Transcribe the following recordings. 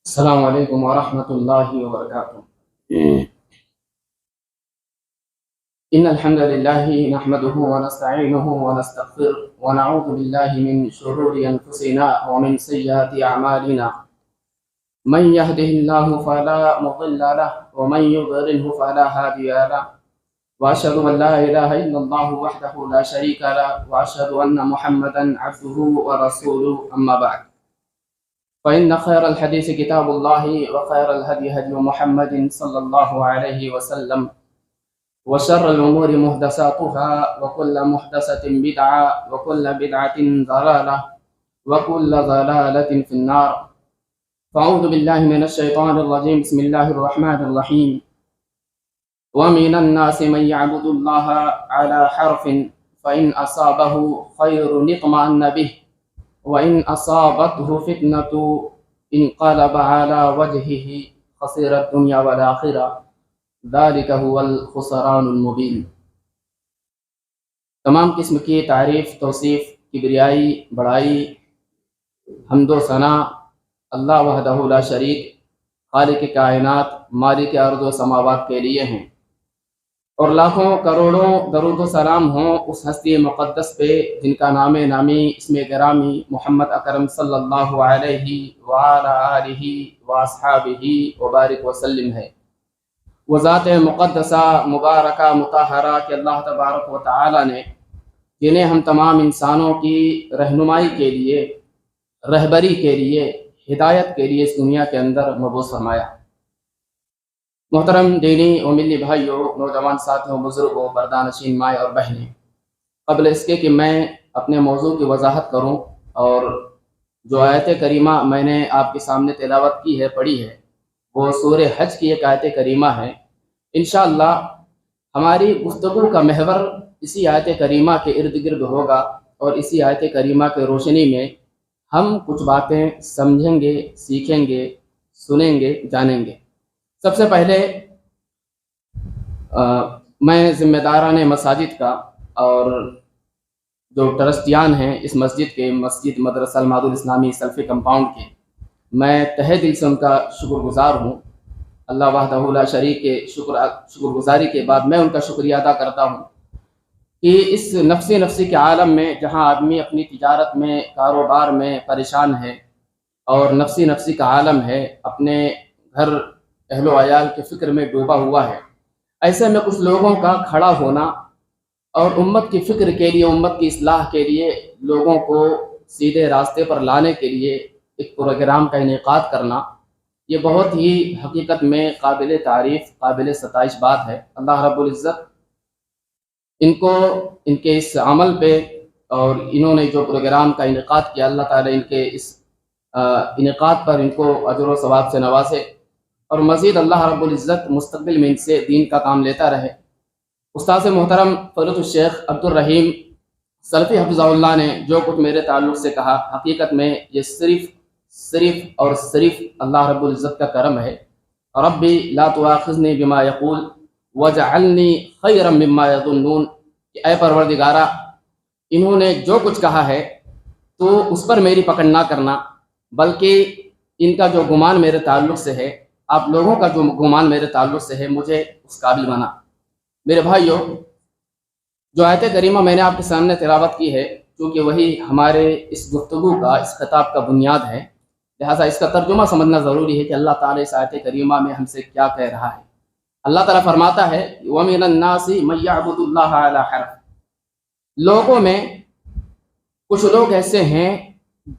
السلام علیکم ورحمۃ اللہ وبرکاتہ۔ ان الحمد للہ نحمده ونستعینه ونستغفره ونعوذ باللہ من شرور انفسنا ومن سیئات اعمالنا من يهده الله فلا مضل له ومن يضلل فلا هادي له واشهد ان لا اله الا الله وحده لا شريك له واشهد ان محمدا عبده ورسوله اما بعد فإن خير الحديث كتاب الله وخير الهدي هدي محمد صلى الله عليه وسلم وشر الأمور محدثاتها وكل محدثة بدعة وكل بدعة ضلالة وكل ضلالة في النار. فأعوذ بالله من الشيطان الرجيم. بسم الله الرحمن الرحيم. ومن الناس من يعبد الله على حرف فإن أصابه خير اطمأن به وَإِنْ أَصَابَتْهُ فِتْنَةٌ انقلب على وجهه خسر الدنيا والآخرة ذلك هو الخسران المبين. تمام قسم کی تعریف، توصیف، کبریائی، بڑائی، حمد و ثنا اللہ وحدہ لا شریک، خالق کائنات، مالک ارض و سماوات کے لیے ہیں، اور لاکھوں کروڑوں درود و سلام ہوں اس ہستی مقدس پہ جن کا نام نامی اسم گرامی محمد اکرم صلی اللہ علیہ وآلہ آلہ واصحابہ وبارک وسلم ہے۔ وہ ذات مقدسہ مبارکہ مطہرہ کہ اللہ تبارک و تعالی نے جنہیں ہم تمام انسانوں کی رہنمائی کے لیے، رہبری کے لیے، ہدایت کے لیے اس دنیا کے اندر مبعوث فرمایا۔ محترم دینی و ملی بھائیوں، نوجوان ساتھیوں، بزرگوں، پردانشین مائیں اور بہنیں، قبل اس کے کہ میں اپنے موضوع کی وضاحت کروں اور جو آیت کریمہ میں نے آپ کے سامنے تلاوت کی ہے، پڑھی ہے، وہ سورہ حج کی ایک آیت کریمہ ہے۔ انشاءاللہ ہماری گفتگو کا محور اسی آیت کریمہ کے ارد گرد ہوگا، اور اسی آیت کریمہ کے روشنی میں ہم کچھ باتیں سمجھیں گے، سیکھیں گے، سنیں گے، جانیں گے۔ سب سے پہلے میں ذمہ داران مساجد کا اور جو ٹرسٹیان ہیں اس مسجد کے، مسجد مدرسہ المعاد الاسلامی سلفی کمپاؤنڈ کے، میں تہہ دل سے ان کا شکر گزار ہوں۔ اللہ وحدہ لا شریک کے شکر گزاری کے بعد میں ان کا شکریہ ادا کرتا ہوں کہ اس نفسی کے عالم میں جہاں آدمی اپنی تجارت میں، کاروبار میں پریشان ہے اور نفسی کا عالم ہے، اپنے گھر اہل و عیال کے فکر میں ڈوبا ہوا ہے، ایسے میں کچھ لوگوں کا کھڑا ہونا اور امت کی فکر کے لیے، امت کی اصلاح کے لیے، لوگوں کو سیدھے راستے پر لانے کے لیے ایک پروگرام کا انعقاد کرنا، یہ بہت ہی حقیقت میں قابل تعریف، قابل ستائش بات ہے۔ اللہ رب العزت ان کو، ان کے اس عمل پہ اور انہوں نے جو پروگرام کا انعقاد کیا، اللہ تعالیٰ ان کے اس انعقاد پر ان کو اجر و ثواب سے نوازے، اور مزید اللہ رب العزت مستقبل میں ان سے دین کا کام لیتا رہے۔ استاذ محترم فضیلۃ الشیخ عبد الرحیم سلفی حفظہ اللہ نے جو کچھ میرے تعلق سے کہا، حقیقت میں یہ صرف اللہ رب العزت کا کرم ہے۔ ربی لا تؤاخذنی بما یقول وجعلنی خیرا مما یظنون، کہ اے پروردگارہ انہوں نے جو کچھ کہا ہے تو اس پر میری پکڑ نہ کرنا، بلکہ ان کا جو گمان میرے تعلق سے ہے، آپ لوگوں کا جو گمان میرے تعلق سے ہے، مجھے اس قابل بنا۔ میرے بھائیوں، جو آیت کریمہ میں نے آپ کے سامنے تلاوت کی ہے، چونکہ وہی ہمارے اس گفتگو کا، اس خطاب کا بنیاد ہے، لہٰذا اس کا ترجمہ سمجھنا ضروری ہے کہ اللہ تعالیٰ اس آیت کریمہ میں ہم سے کیا کہہ رہا ہے۔ اللہ تعالیٰ فرماتا ہے وَمِنَ النَّاسِ مَن يَعْبُدُ اللَّهَ عَلَى حَرْفٍ، لوگوں میں کچھ لوگ ایسے ہیں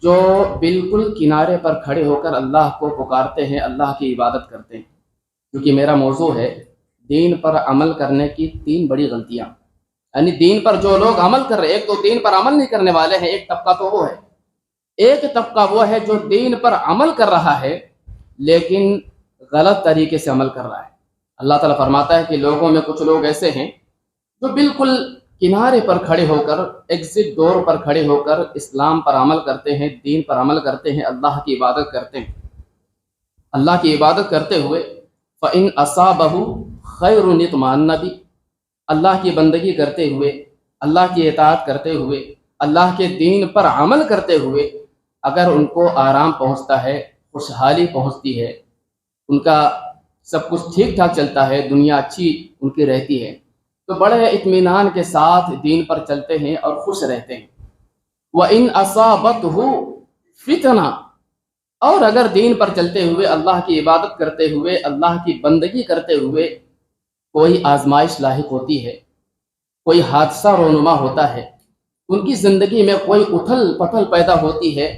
جو بالکل کنارے پر کھڑے ہو کر اللہ کو پکارتے ہیں، اللہ کی عبادت کرتے ہیں۔ کیونکہ میرا موضوع ہے دین پر عمل کرنے کی 3 بڑی غلطیاں، یعنی دین پر جو لوگ عمل کر رہے ہیں، ایک تو دین پر عمل نہیں کرنے والے ہیں، ایک طبقہ تو وہ ہے، ایک طبقہ وہ ہے جو دین پر عمل کر رہا ہے لیکن غلط طریقے سے عمل کر رہا ہے۔ اللہ تعالیٰ فرماتا ہے کہ لوگوں میں کچھ لوگ ایسے ہیں جو بالکل کنارے پر کھڑے ہو کر، ایگزٹ ڈور پر کھڑے ہو کر اسلام پر عمل کرتے ہیں، دین پر عمل کرتے ہیں، اللہ کی عبادت کرتے ہیں۔ اللہ کی عبادت کرتے ہوئے فَإِنْ أَصَابَهُ خَيْرٌ اطْمَأَنَّ بِهِ، اللہ کی بندگی کرتے ہوئے، اللہ کی اطاعت کرتے ہوئے، اللہ کے دین پر عمل کرتے ہوئے اگر ان کو آرام پہنچتا ہے، خوشحالی پہنچتی ہے، ان کا سب کچھ ٹھیک ٹھاک چلتا ہے، دنیا اچھی ان کی رہتی ہے، تو بڑے اطمینان کے ساتھ دین پر چلتے ہیں اور خوش رہتے ہیں۔ وَإِنْ أَصَابَتْهُ فِتْنَةٌ، اور اگر دین پر چلتے ہوئے، اللہ کی عبادت کرتے ہوئے، اللہ کی بندگی کرتے ہوئے کوئی آزمائش لاحق ہوتی ہے، کوئی حادثہ رونما ہوتا ہے، ان کی زندگی میں کوئی اتھل پتھل پیدا ہوتی ہے،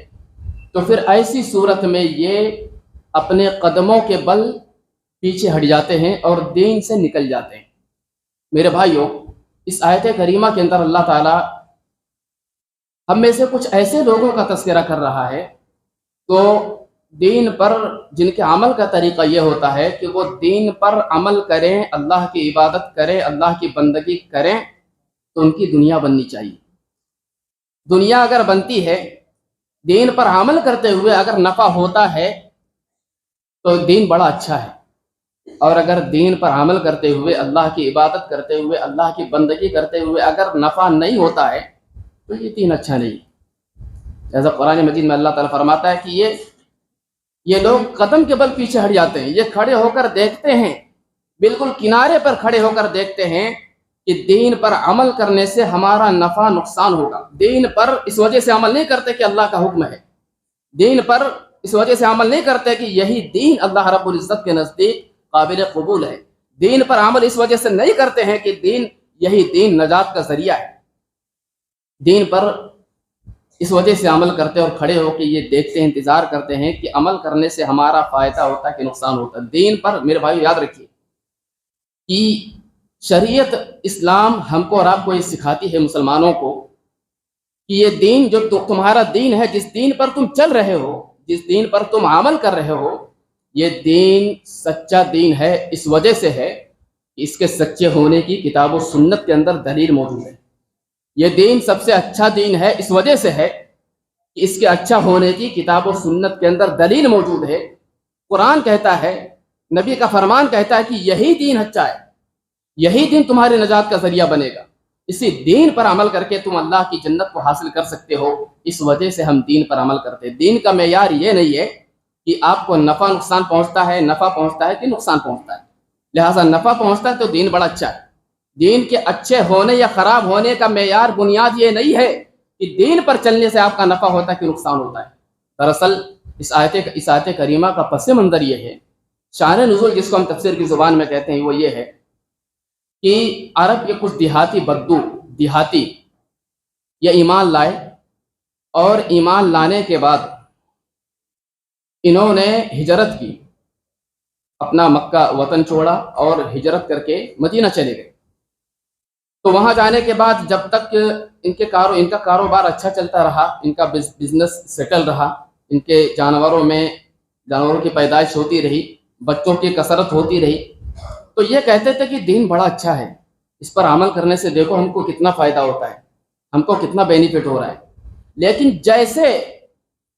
تو پھر ایسی صورت میں یہ اپنے قدموں کے بل پیچھے ہٹ جاتے ہیں اور دین سے نکل جاتے ہیں۔ میرے بھائیوں، اس آیت کریمہ کے اندر اللہ تعالیٰ ہم میں سے کچھ ایسے لوگوں کا تذکرہ کر رہا ہے تو دین پر جن کے عمل کا طریقہ یہ ہوتا ہے کہ وہ دین پر عمل کریں، اللہ کی عبادت کریں، اللہ کی بندگی کریں، تو ان کی دنیا بننی چاہیے۔ دنیا اگر بنتی ہے، دین پر عمل کرتے ہوئے اگر نفع ہوتا ہے تو دین بڑا اچھا ہے، اور اگر دین پر عمل کرتے ہوئے، اللہ کی عبادت کرتے ہوئے، اللہ کی بندگی کرتے ہوئے اگر نفع نہیں ہوتا ہے تو یہ دین اچھا نہیں۔ جیسا قرآن مجید میں اللہ تعالیٰ فرماتا ہے کہ یہ لوگ قدم کے بل پیچھے ہٹ جاتے ہیں، یہ کھڑے ہو کر دیکھتے ہیں، بالکل کنارے پر کھڑے ہو کر دیکھتے ہیں کہ دین پر عمل کرنے سے ہمارا نفع نقصان ہوگا۔ دین پر اس وجہ سے عمل نہیں کرتے کہ اللہ کا حکم ہے، دین پر اس وجہ سے عمل نہیں کرتے کہ یہی دین اللہ رب العزت کے نزدیک قابل قبول ہے، دین پر عمل اس وجہ سے نہیں کرتے ہیں کہ یہی دین نجات کا ذریعہ ہے، دین پر اس وجہ سے عمل کرتے اور کھڑے ہو کے یہ دیکھتے ہیں، انتظار کرتے ہیں کہ عمل کرنے سے ہمارا فائدہ ہوتا ہے کہ نقصان ہوتا ہے۔ دین پر میرے بھائیو یاد رکھیے کہ شریعت اسلام ہم کو اور آپ کو یہ سکھاتی ہے مسلمانوں کو کہ یہ دین جو تمہارا دین ہے، جس دین پر تم چل رہے ہو، جس دین پر تم عمل کر رہے ہو، یہ دین سچا دین ہے، اس وجہ سے ہے کہ اس کے سچے ہونے کی کتاب و سنت کے اندر دلیل موجود ہے۔ یہ دین سب سے اچھا دین ہے اس وجہ سے ہے کہ اس کے اچھا ہونے کی کتاب و سنت کے اندر دلیل موجود ہے۔ قرآن کہتا ہے، نبی کا فرمان کہتا ہے کہ یہی دین اچھا ہے، یہی دین تمہارے نجات کا ذریعہ بنے گا، اسی دین پر عمل کر کے تم اللہ کی جنت کو حاصل کر سکتے ہو، اس وجہ سے ہم دین پر عمل کرتے ہیں۔ دین کا معیار یہ نہیں ہے کہ آپ کو نفع نقصان پہنچتا ہے، نفع پہنچتا ہے کہ نقصان پہنچتا ہے، لہٰذا نفع پہنچتا ہے تو دین بڑا اچھا ہے۔ دین کے اچھے ہونے یا خراب ہونے کا معیار بنیاد یہ نہیں ہے کہ دین پر چلنے سے آپ کا نفع ہوتا ہے کہ نقصان ہوتا ہے۔ دراصل اس آیت کریمہ کا پس منظر یہ ہے، شان نزول جس کو ہم تفسیر کی زبان میں کہتے ہیں، وہ یہ ہے کہ عرب کے کچھ دیہاتی یہ ایمان لائے، اور ایمان لانے کے بعد انہوں نے ہجرت کی، اپنا مکہ وطن چھوڑا اور ہجرت کر کے مدینہ چلے گئے۔ تو وہاں جانے کے بعد جب تک ان کا کاروبار اچھا چلتا رہا، ان کا بزنس سیٹل رہا، ان کے جانوروں کی پیدائش ہوتی رہی، بچوں کی کثرت ہوتی رہی، تو یہ کہتے تھے کہ دین بڑا اچھا ہے، اس پر عمل کرنے سے دیکھو ہم کو کتنا فائدہ ہوتا ہے، ہم کو کتنا بینیفٹ ہو رہا ہے۔ لیکن جیسے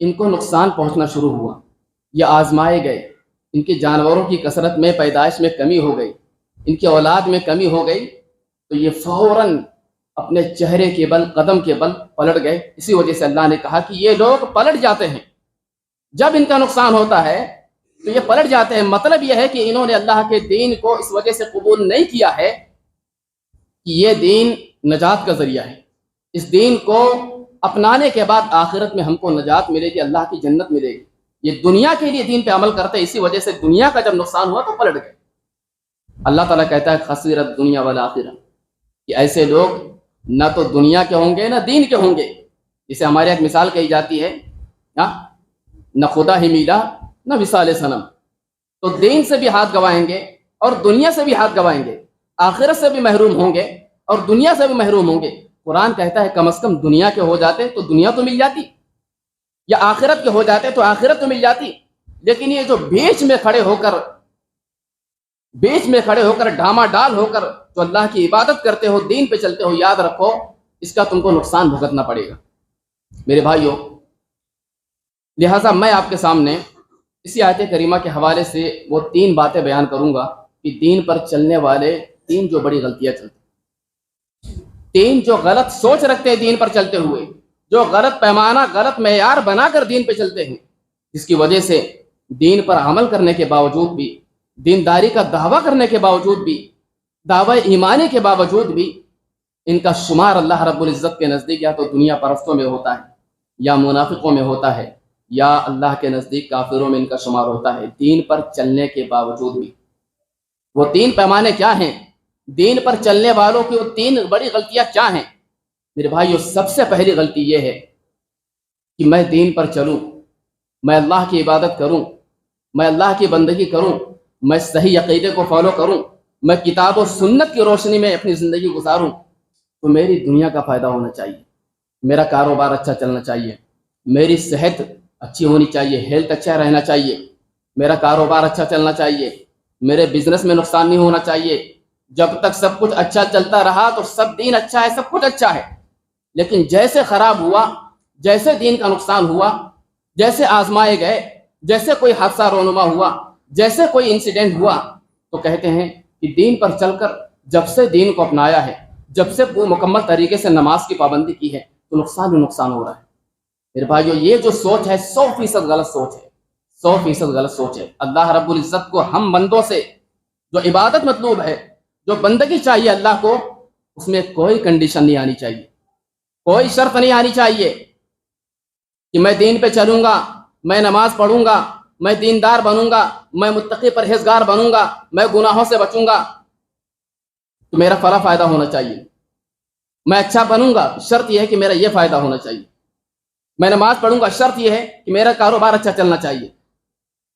ان کو نقصان پہنچنا شروع ہوا، یہ آزمائے گئے، ان کے جانوروں کی کثرت میں، پیدائش میں کمی ہو گئی، ان کی اولاد میں کمی ہو گئی، تو یہ فوراً اپنے چہرے کے بل، قدم کے بل پلٹ گئے۔ اسی وجہ سے اللہ نے کہا کہ یہ لوگ پلٹ جاتے ہیں، جب ان کا نقصان ہوتا ہے تو یہ پلٹ جاتے ہیں۔ مطلب یہ ہے کہ انہوں نے اللہ کے دین کو اس وجہ سے قبول نہیں کیا ہے کہ یہ دین نجات کا ذریعہ ہے، اس دین کو اپنانے کے بعد آخرت میں ہم کو نجات ملے گی، اللہ کی جنت ملے گی۔ یہ دنیا کے لیے دین پہ عمل کرتے ہیں، اسی وجہ سے دنیا کا جب نقصان ہوا تو پلٹ گئے۔ اللہ تعالیٰ کہتا ہے خسرت دنیا والآخرہ، کہ ایسے لوگ نہ تو دنیا کے ہوں گے نہ دین کے ہوں گے۔ جسے ہمارے ایک مثال کہی جاتی ہے، نہ خدا ہی میلا نہ وصال صنم، تو دین سے بھی ہاتھ گوائیں گے اور دنیا سے بھی ہاتھ گوائیں گے، آخرت سے بھی محروم ہوں گے اور دنیا سے بھی محروم ہوں گے۔ قرآن کہتا ہے کم از کم دنیا کے ہو جاتے تو دنیا تو مل جاتی، یا آخرت کے ہو جاتے تو آخرت تو مل جاتی۔ لیکن یہ جو بیچ میں کھڑے ہو کر ڈھاما ڈال ہو کر جو اللہ کی عبادت کرتے ہو، دین پہ چلتے ہو، یاد رکھو اس کا تم کو نقصان بھگتنا پڑے گا میرے بھائیوں۔ لہٰذا میں آپ کے سامنے اسی آیت کریمہ کے حوالے سے وہ 3 باتیں بیان کروں گا کہ دین پر چلنے والے 3 جو بڑی غلطیاں چلتے، 3 جو غلط سوچ رکھتے ہیں دین پر چلتے ہوئے، جو غلط پیمانہ، غلط معیار بنا کر دین پہ چلتے ہیں، جس کی وجہ سے دین پر عمل کرنے کے باوجود بھی، دینداری کا دعویٰ کرنے کے باوجود بھی، دعوی ایمانی کے باوجود بھی ان کا شمار اللہ رب العزت کے نزدیک یا تو دنیا پرستوں میں ہوتا ہے، یا منافقوں میں ہوتا ہے، یا اللہ کے نزدیک کافروں میں ان کا شمار ہوتا ہے، دین پر چلنے کے باوجود بھی۔ وہ تین پیمانے کیا ہیں؟ دین پر چلنے والوں کی وہ تین بڑی غلطیاں کیا ہیں؟ میرے بھائیو، سب سے پہلی غلطی یہ ہے کہ میں دین پر چلوں، میں اللہ کی عبادت کروں، میں اللہ کی بندگی کروں، میں صحیح عقیدے کو فالو کروں، میں کتاب و سنت کی روشنی میں اپنی زندگی گزاروں، تو میری دنیا کا فائدہ ہونا چاہیے، میرا کاروبار اچھا چلنا چاہیے، میری صحت اچھی ہونی چاہیے، ہیلتھ اچھا رہنا چاہیے، میرا کاروبار اچھا چلنا چاہیے، میرے بزنس میں نقصان نہیں ہونا چاہیے۔ جب تک سب کچھ اچھا چلتا رہا تو سب دین اچھا ہے، سب کچھ اچھا ہے، لیکن جیسے خراب ہوا، جیسے دین کا نقصان ہوا، جیسے آزمائے گئے، جیسے کوئی حادثہ رونما ہوا، جیسے کوئی انسیڈنٹ ہوا، تو کہتے ہیں کہ دین پر چل کر جب سے دین کو اپنایا ہے، جب سے وہ مکمل طریقے سے نماز کی پابندی کی ہے، تو نقصان ہی نقصان ہو رہا ہے۔ میرے بھائیو، یہ جو سوچ ہے 100% غلط سوچ ہے، 100% غلط سوچ ہے۔ اللہ رب العزت کو ہم بندوں سے جو عبادت مطلوب ہے، جو بندگی چاہیے اللہ کو، اس میں کوئی کنڈیشن نہیں آنی چاہیے، کوئی شرط نہیں آنی چاہیے کہ میں دین پہ چلوں گا، میں نماز پڑھوں گا، میں دیندار بنوں گا، میں متقی پرہیزگار بنوں گا، میں گناہوں سے بچوں گا تو میرا فلاں فائدہ ہونا چاہیے، میں اچھا بنوں گا، شرط یہ ہے کہ میرا یہ فائدہ ہونا چاہیے، میں نماز پڑھوں گا، شرط یہ ہے کہ میرا کاروبار اچھا چلنا چاہیے،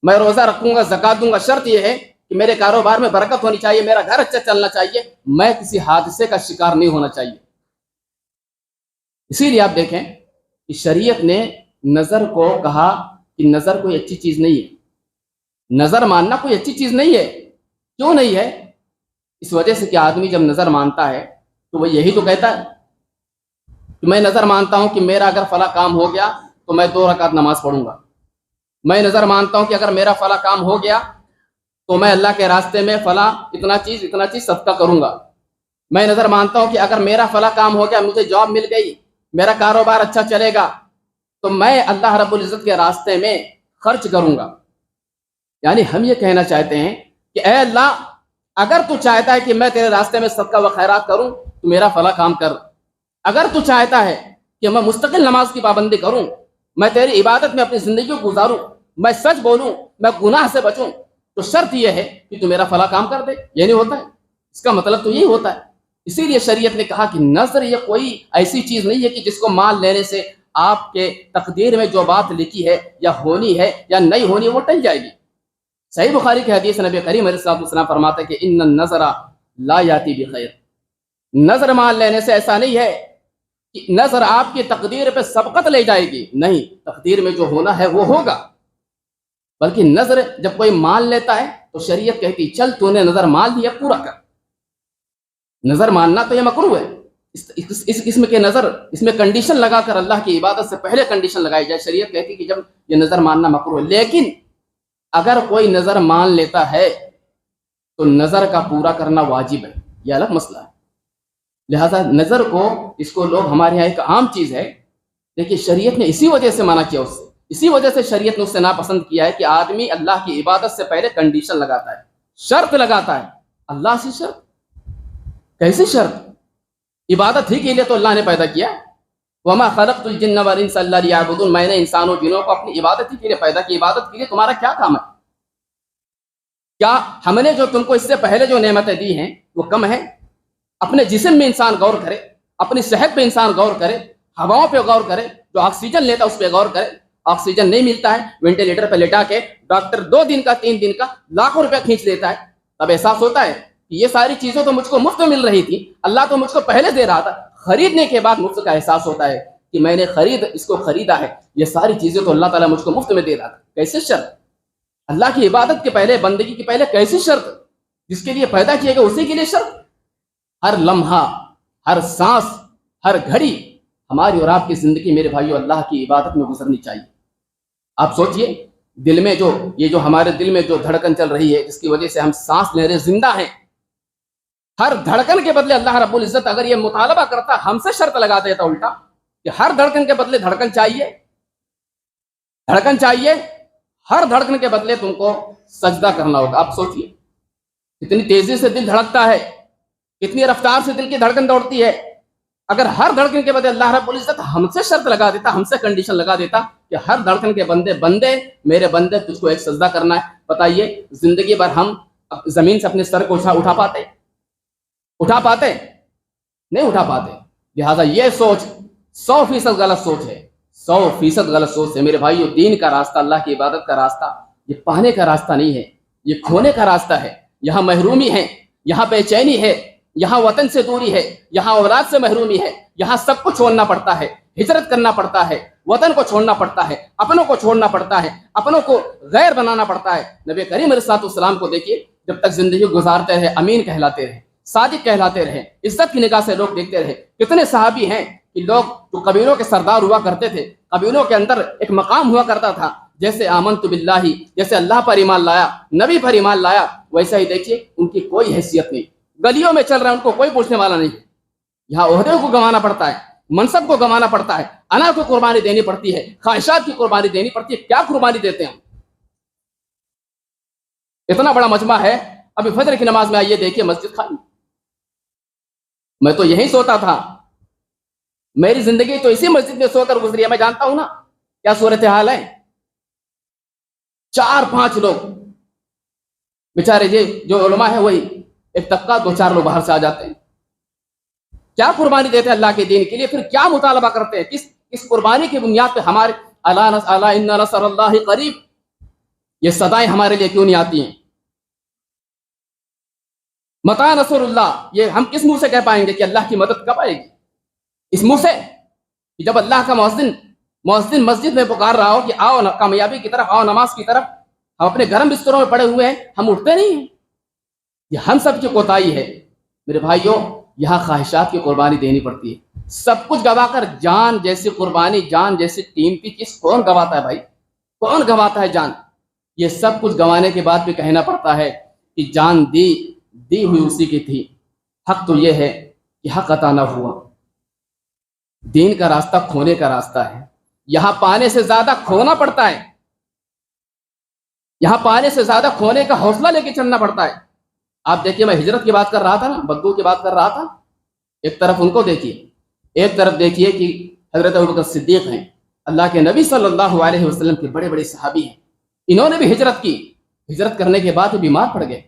میں روزہ رکھوں گا، زکوٰۃ دوں گا، شرط یہ ہے کہ میرے کاروبار میں برکت ہونی چاہیے، میرا گھر اچھا چلنا چاہیے، میں کسی حادثے کا شکار نہیں ہونا چاہیے۔ اسی لیے آپ دیکھیں کہ شریعت نے نظر کو کہا کہ نظر کوئی اچھی چیز نہیں ہے، نظر ماننا کوئی اچھی چیز نہیں ہے۔ کیوں نہیں ہے؟ اس وجہ سے کہ آدمی جب نظر مانتا ہے تو وہ یہی تو کہتا ہے کہ میں نظر مانتا ہوں کہ میرا اگر فلاں کام ہو گیا تو میں 2 رکعت نماز پڑھوں گا، میں نظر مانتا ہوں کہ اگر میرا فلاں کام ہو گیا تو میں اللہ کے راستے میں فلاں اتنا چیز صدقہ کروں گا، میں نظر مانتا ہوں کہ اگر میرا فلاں کام ہو گیا، مجھے جاب مل گئی، میرا کاروبار اچھا چلے گا تو میں اللہ رب العزت کے راستے میں خرچ کروں گا۔ یعنی ہم یہ کہنا چاہتے ہیں کہ اے اللہ، اگر تو چاہتا ہے کہ میں تیرے راستے میں صدقہ و خیرات کروں تو میرا فلاں کام کر، اگر تو چاہتا ہے کہ میں مستقل نماز کی پابندی کروں، میں تیری عبادت میں اپنی زندگی کو گزاروں، میں سچ بولوں، میں گناہ سے بچوں، تو شرط یہ ہے کہ تو میرا فلاں کام کر دے۔ یہ نہیں ہوتا ہے، اس کا مطلب تو یہی ہوتا ہے۔ اسی لیے شریعت نے کہا کہ نظر یہ کوئی ایسی چیز نہیں ہے کہ جس کو مان لینے سے آپ کے تقدیر میں جو بات لکھی ہے یا ہونی ہے یا نہیں ہونی وہ ٹل جائے گی۔ صحیح بخاری کی حدیث نبی کریم علیہ الصلوۃ والسلام فرماتے ہیں کہ ان النظر لا یاتی بخیر، نظر مان لینے سے ایسا نہیں ہے کہ نظر آپ کی تقدیر پہ سبقت لے جائے گی، نہیں، تقدیر میں جو ہونا ہے وہ ہوگا، بلکہ نظر جب کوئی مان لیتا ہے تو شریعت کہتی چل تو نے نظر مان لیا، پورا کر۔ نظر ماننا تو یہ مکروہ ہے، اس قسم کے نظر، اس میں کنڈیشن لگا کر اللہ کی عبادت سے پہلے کنڈیشن لگائی جائے، شریعت کہتی کہ جب یہ نظر ماننا مکروہ ہے۔ لیکن اگر کوئی نظر مان لیتا ہے تو نظر کا پورا کرنا واجب ہے، یہ الگ مسئلہ ہے۔ لہذا نظر کو، اس کو لوگ ہمارے یہاں ایک عام چیز ہے، لیکن شریعت نے اسی وجہ سے منع کیا، اس سے اسی وجہ سے شریعت نے اس سے ناپسند کیا ہے کہ آدمی اللہ کی عبادت سے پہلے کنڈیشن لگاتا ہے، شرط لگاتا ہے۔ اللہ سے شرط؟ کیسی شرط؟ عبادت ہی کے لیے تو اللہ نے پیدا کیا۔ وما خلقت الجن والانس الا ليعبدون، میں نے انسان و جنوں کو اپنی عبادت ہی کے لیے پیدا کی۔ عبادت کے لیے تمہارا کیا کام ہے؟ کیا ہم نے جو تم کو اس سے پہلے جو نعمتیں دی ہیں وہ کم ہیں؟ اپنے جسم میں انسان غور کرے، اپنی صحت پہ انسان غور کرے، ہواؤں پہ غور کرے، جو آکسیجن لیتا ہے اس پہ غور کرے۔ آکسیجن نہیں ملتا ہے، وینٹیلیٹر پہ لٹا کے ڈاکٹر 2 دن کا 3 دن کا لاکھوں روپے کھینچ لیتا ہے، تب احساس ہوتا ہے کہ یہ ساری چیزیں تو مجھ کو مفت مل رہی تھی، اللہ تو مجھ کو پہلے دے رہا تھا۔ خریدنے کے بعد مفت کا احساس ہوتا ہے کہ میں نے اس کو خریدا ہے، یہ ساری چیزیں تو اللہ تعالیٰ مجھ کو مفت میں دے رہا تھا۔ کیسے شرط؟ اللہ کی عبادت کے پہلے، بندگی کے پہلے کیسی شرط؟ جس کے لیے پیدا کیے گئے اسی کے لیے شرط؟ ہر لمحہ، ہر سانس، ہر گھڑی ہماری اور آپ کی زندگی میرے بھائیو اللہ کی عبادت میں گزرنی چاہیے۔ آپ سوچئے دل میں جو ہمارے دل میں جو دھڑکن چل رہی ہے، جس کی وجہ سے ہم سانس لے رہے زندہ ہیں، ہر دھڑکن کے بدلے اللہ رب العزت اگر یہ مطالبہ کرتا، ہم سے شرط لگا دیتا الٹا کہ ہر دھڑکن کے بدلے دھڑکن چاہیے، دھڑکن چاہیے، ہر دھڑکن کے بدلے تم کو سجدہ کرنا ہوگا. آپ سوچیے کتنی تیزی سے دل دھڑکتا ہے, کتنی رفتار سے دل کی دھڑکن دوڑتی ہے. اگر ہر دھڑکن کے بدلے اللہ رب العزت ہم سے شرط لگا دیتا, ہم سے کنڈیشن لگا دیتا کہ ہر دھڑکن کے بندے میرے بندے تجھ کو ایک سجدہ کرنا ہے, بتائیے زندگی بھر ہم زمین سے اپنے سر کو اٹھا پاتے؟ نہیں اٹھا پاتے. لہٰذا یہ سوچ 100% غلط سوچ ہے, 100% غلط سوچ ہے میرے بھائیو. دین کا راستہ, اللہ کی عبادت کا راستہ یہ پانے کا راستہ نہیں ہے, یہ کھونے کا راستہ ہے. یہاں محرومی ہے, یہاں بے چینی ہے, یہاں وطن سے دوری ہے, یہاں اولاد سے محرومی ہے, یہاں سب کو چھوڑنا پڑتا ہے, ہجرت کرنا پڑتا ہے, وطن کو چھوڑنا پڑتا ہے, اپنوں کو چھوڑنا پڑتا ہے, اپنوں کو غیر بنانا پڑتا ہے. نبی کریم علیہ الصلوۃ والسلام کو دیکھیے, جب تک زندگی گزارتے رہے امین کہلاتے رہے, صادق کہلاتے رہے, عزت کی نگاہ سے لوگ دیکھتے رہے. کتنے صحابی ہیں کہ لوگ جو قبیلوں کے سردار ہوا کرتے تھے, قبیلوں کے اندر ایک مقام ہوا کرتا تھا, جیسے آمنت باللہ, جیسے اللہ پر ایمان لایا, نبی پر ایمان لایا, ویسا ہی دیکھیے ان کی کوئی حیثیت نہیں, گلیوں میں چل رہا ہے ان کو کوئی پوچھنے والا نہیں. یہاں عہدے کو گنوانا پڑتا ہے, منصب کو گنوانا پڑتا ہے, انا کو قربانی دینی پڑتی ہے, خواہشات کی قربانی دینی پڑتی ہے. کیا قربانی دیتے ہیں؟ اتنا بڑا مجمع ہے, ابھی فجر کی نماز میں آئیے دیکھیے مسجد خالی. میں تو یہیں سوتا تھا, میری زندگی تو اسی مسجد میں سو کر گزری ہے, میں جانتا ہوں نا کیا صورتحال ہے. 4-5 لوگ بیچارے جو علماء ہیں وہی ایک طبقہ, 2-4 لوگ باہر سے آ جاتے ہیں. کیا قربانی دیتے ہیں اللہ کے دین کے لیے؟ پھر کیا مطالبہ کرتے ہیں؟ کس قربانی کی بنیاد پہ ہمارے الا ان نصر اللہ قریب یہ صدائیں ہمارے لیے کیوں نہیں آتی ہیں؟ متى نصر اللہ, یہ ہم کس منہ سے کہہ پائیں گے کہ اللہ کی مدد کب آئے گی؟ اس منہ سے کہ جب اللہ کا مؤذن مسجد میں پکار رہا ہو کہ آؤ کامیابی کی طرف, آؤ نماز کی طرف, ہم اپنے گرم بستروں میں پڑے ہوئے ہیں, ہم اٹھتے نہیں ہیں. یہ ہم سب کی کوتاہی ہے میرے بھائیوں. یہاں خواہشات کی قربانی دینی پڑتی ہے, سب کچھ گوا کر جان جیسی قربانی, جان جیسی قیمتی چیز کون گواتا ہے بھائی؟ کون گواتا ہے جان؟ یہ سب کچھ گوانے کے بعد بھی کہنا پڑتا ہے کہ جان دی ہوئی اسی کی تھی. حق تو یہ ہے کہ حق عطا نہ ہوا. دین کا راستہ کھونے کا راستہ ہے, یہاں پانے سے زیادہ کھونا پڑتا ہے, یہاں پانے سے زیادہ کھونے کا حوصلہ لے کے چلنا پڑتا ہے. آپ دیکھیے, میں ہجرت کی بات کر رہا تھا نا, بدو کی بات کر رہا تھا. ایک طرف ان کو دیکھیے, ایک طرف دیکھیے کہ حضرت ابوبکر صدیق ہیں, اللہ کے نبی صلی اللہ علیہ وسلم کے بڑے بڑے صحابی ہیں. انہوں نے بھی ہجرت کی, ہجرت کرنے کے بعد بیمار پڑ گئے,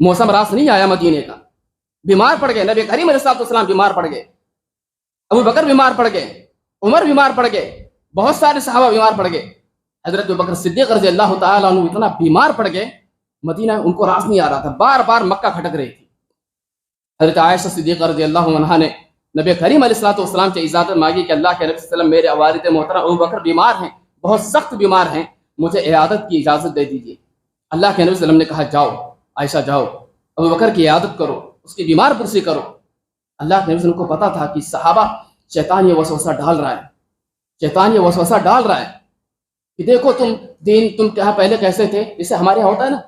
موسم راس نہیں آیا مدینے کا, بیمار پڑ گئے. نبی کریم علیہ الصلوۃ والسلام بیمار پڑ گئے, ابوبکر بیمار پڑ گئے, عمر بیمار پڑ گئے, بہت سارے صحابہ بیمار پڑ گئے. حضرت ابوبکر صدیق رضی اللہ تعالیٰ عنہ اتنا بیمار پڑ گئے, مدینہ ان کو راس نہیں آ رہا تھا, بار بار مکہ کھٹک رہی تھی. حضرت عائشہ صدیقہ رضی اللہ عنہا نے نبی کریم علیہ الصلوۃ والسلام سے اجازت مانگی کہ اللہ کے نبی صلی اللہ علیہ وسلم, میرے والد محترم ابوبکر بیمار ہیں, بہت سخت بیمار ہیں, مجھے عیادت کی اجازت دے دیجیے. اللہ کے نبی صلی اللہ علیہ وسلم نے کہا جاؤ عائشہ جاؤ, ابوبکر کی عیادت کرو, اس کی بیمار پرسی کرو. اللہ کے نبی صلی اللہ علیہ وسلم کو پتا تھا کہ صحابہ شیطان یہ وسوسہ ڈال رہا ہے, شیطان یہ وسوسہ ڈال رہا ہے کہ دیکھو تم کیا پہلے کیسے تھے. جسے ہمارے یہاں ہوتا ہے نا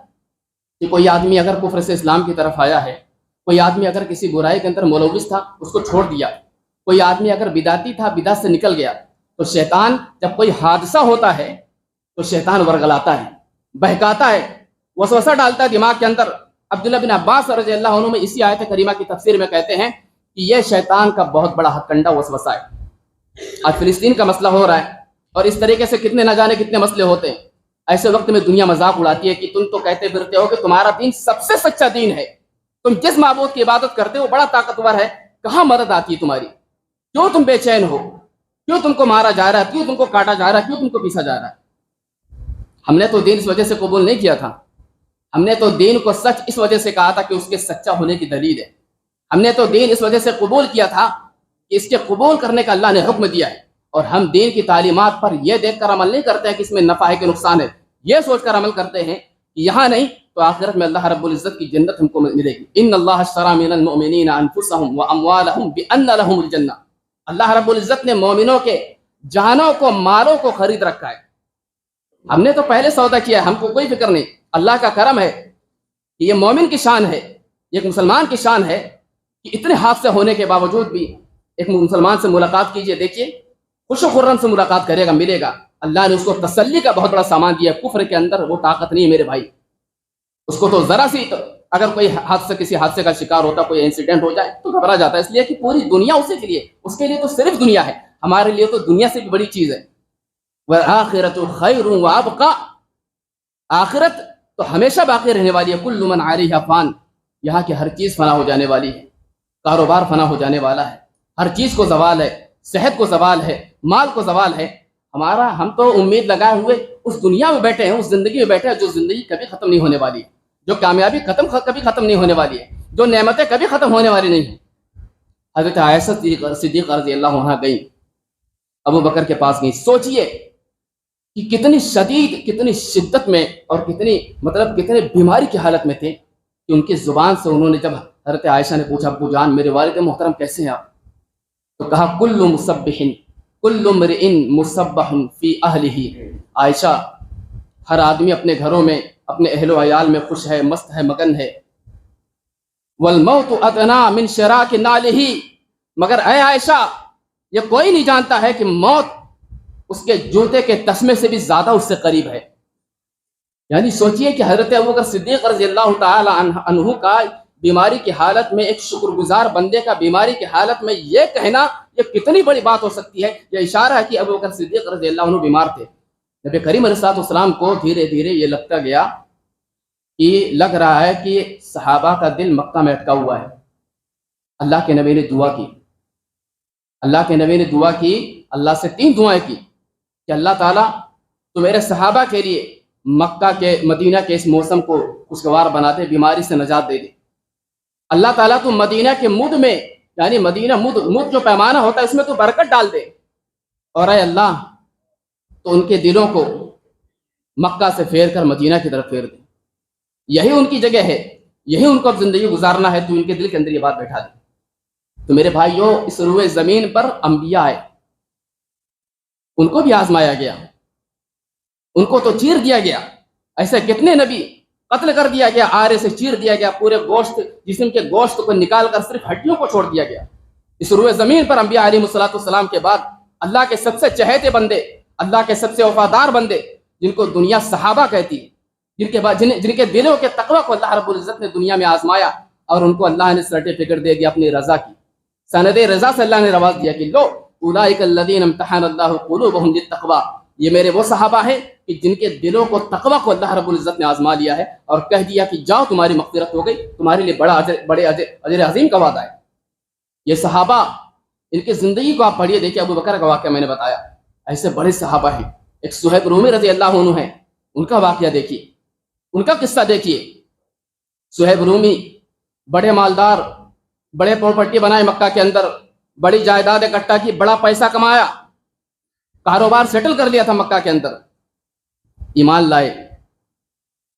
کہ کوئی آدمی اگر کفر سے اسلام کی طرف آیا ہے, کوئی آدمی اگر کسی برائی کے اندر ملوث تھا اس کو چھوڑ دیا, کوئی آدمی اگر بدعتی تھا بدعت سے نکل گیا, تو شیطان جب کوئی حادثہ ہوتا ہے تو شیطان ورگلاتا ہے, بہکاتا ہے, وسوسہ ڈالتا ہے دماغ کے اندر. عبداللہ بن عباس رضی اللہ عنہ میں اسی آیت کریمہ کی تفسیر میں کہتے ہیں کہ یہ شیطان کا بہت بڑا ہتھ کنڈا وسوسہ ہے. آج فلسطین کا مسئلہ ہو رہا ہے, اور اس طریقے سے کتنے نہ جانے کتنے مسئلے ہوتے ہیں. ایسے وقت میں دنیا مذاق اڑاتی ہے کہ تم تو کہتے پھرتے ہو کہ تمہارا دین سب سے سچا دین ہے, تم جس معبود کی عبادت کرتے ہو بڑا طاقتور ہے, کہاں مدد آتی ہے تمہاری؟ کیوں تم بے چین ہو؟ کیوں تم کو مارا جا رہا ہے؟ کیوں تم کو کاٹا جا رہا ہے؟ کیوں تم کو پیسا جا رہا ہے؟ ہم نے تو دین اس وجہ سے قبول نہیں کیا تھا, ہم نے تو دین کو سچ اس وجہ سے کہا تھا کہ اس کے سچا ہونے کی دلیل ہے. ہم نے تو دین اس وجہ سے قبول کیا تھا کہ اس کے قبول کرنے کا اللہ نے حکم دیا ہے, اور ہم دین کی تعلیمات پر یہ دیکھ کر عمل نہیں کرتے ہیں کہ اس میں نفع ہے کہ نقصان ہے, یہ سوچ کر عمل کرتے ہیں کہ یہاں نہیں تو آخرت میں اللہ رب العزت کی جنت ہم کو ملے گی. ان اللہ اشتری من المؤمنین انفسهم واموالهم بان لهم الجنہ, اللہ رب العزت نے مومنوں کے جانوں کو مالوں کو خرید رکھا ہے. ہم نے تو پہلے سودا کیا ہے, ہم کو کوئی فکر نہیں. اللہ کا کرم ہے کہ یہ مومن کی شان ہے, ایک مسلمان کی شان ہے کہ اتنے حادثے ہونے کے باوجود بھی ایک مسلمان سے ملاقات کیجئے, دیکھیے خوش و خرم سے ملاقات کرے گا, ملے گا. اللہ نے اس کو تسلی کا بہت بڑا سامان دیا. کفر کے اندر وہ طاقت نہیں ہے میرے بھائی. اس کو تو ذرا سی اگر کوئی کسی حادثے کا شکار ہوتا, کوئی انسیڈنٹ ہو جائے تو گھبرا جاتا ہے, اس لیے کہ پوری دنیا اسی کے لیے, اس کے لیے تو صرف دنیا ہے. ہمارے لیے تو دنیا سے بھی بڑی چیز ہے. وَالْآخِرَةُ خَيْرٌ وَأَبْقَىٰ, آخرت تو ہمیشہ باقی رہنے والی ہے. كُلُّ مَنْ عَلَيْهَا فَانٍ, یہاں کی ہر چیز فنا ہو جانے والی ہے. کاروبار فنا ہو جانے والا ہے, ہر چیز کو زوال ہے, صحت کو زوال ہے, مال کو زوال ہے. ہم تو امید لگائے ہوئے اس دنیا میں بیٹھے ہیں, اس زندگی میں بیٹھے ہیں جو زندگی کبھی ختم نہیں ہونے والی ہے, جو کامیابی کبھی ختم نہیں ہونے والی ہے, جو نعمتیں کبھی ختم ہونے والی نہیں ہیں. حضرت عائشہ صدیقہ رضی اللہ عنہا گئیں, ابو بکر کے پاس گئیں. سوچئے کہ کتنی شدید, کتنی شدت میں اور کتنے بیماری کی حالت میں تھے کہ ان کی زبان سے انہوں نے, جب حضرت عائشہ نے پوچھا ابو جان میرے والد محترم کیسے ہیں آپ, تو کہا کل مصبح کل امرئ مصبح فی اہلہ. عائشہ, ہر آدمی اپنے گھروں میں اپنے اہل و عیال میں خوش ہے, مست ہے, مگن ہے. والموت ادنا من شراک نالہ, مگر اے عائشہ یہ کوئی نہیں جانتا ہے کہ موت اس کے جوتے کے تسمے سے بھی زیادہ اس سے قریب ہے. یعنی سوچئے کہ حضرت ابوبکر صدیق رضی اللہ تعالی عنہ کا بیماری کی حالت میں, ایک شکر گزار بندے کا بیماری کی حالت میں یہ کہنا, یہ کتنی بڑی بات ہو سکتی ہے. یہ اشارہ ہے کہ ابوبکر صدیق رضی اللہ عنہ بیمار تھے. نبی کریم علیہ السلام کو دھیرے دھیرے یہ لگتا گیا کہ لگ رہا ہے کہ صحابہ کا دل مکہ میں اٹکا ہوا ہے. اللہ کے نبی نے دعا کی, اللہ کے نبی نے دعا کی, اللہ سے 3 دعائیں کی کہ اللہ تعالیٰ تو میرے صحابہ کے لیے مکہ کے, مدینہ کے اس موسم کو خوشگوار بنا دے, بیماری سے نجات دے دے. اللہ تعالیٰ تو مدینہ کے مد میں, یعنی مدینہ مد جو پیمانہ ہوتا ہے اس میں تو برکت ڈال دے. اور اے اللہ تو ان کے دلوں کو مکہ سے پھیر کر مدینہ کی طرف پھیر دے. یہی ان کی جگہ ہے, یہی ان کو اب زندگی گزارنا ہے, تو ان کے دل کے اندر یہ بات بیٹھا دے. تو میرے بھائیوں, اس روئے زمین پر انبیاء آئے, ان کو بھی آزمایا گیا, ان کو تو چیر دیا گیا. ایسے کتنے نبی قتل کر دیا گیا, آرے سے چیر دیا گیا, پورے گوشت, جسم کے گوشت کو نکال کر صرف ہڈیوں کو چھوڑ دیا گیا. اس روئے زمین پر انبیاء علیہ السلام کے بعد اللہ کے سب سے چہیتے بندے, اللہ کے سب سے وفادار بندے, جن کو دنیا صحابہ کہتی ہے, جن کے دلوں کے تقوی کو اللہ رب العزت نے دنیا میں آزمایا, اور ان کو اللہ نے سرٹیفکیٹ دے دیا اپنی رضا کی, سند رضا سے اللہ نے رواز دیا کہ لو اولئک الذین امتحن اللہ قلوبہم للتقوی, یہ میرے وہ صحابہ ہیں کہ جن کے دلوں کو تقوی کو اللہ رب العزت نے آزما لیا ہے, اور کہہ دیا کہ جاؤ تمہاری مغفرت ہو گئی, تمہارے لیے بڑے اجر عظیم کا وعدہ ہے. یہ صحابہ, ان کی زندگی کو آپ پڑھیے, دیکھیے ابو بکر کا واقعہ میں نے بتایا, ایسے بڑے صحابہ ہیں. ایک صہیب رومی رضی اللہ عنہ ہیں, ان کا واقعہ دیکھیے, ان کا قصہ دیکھیے. صہیب رومی بڑے مالدار, بڑے پراپرٹی بنائے مکہ کے اندر, بڑی جائیداد اکٹھا کی, بڑا پیسہ کمایا, کاروبار سیٹل کر لیا تھا مکہ کے اندر. ایمان لائے,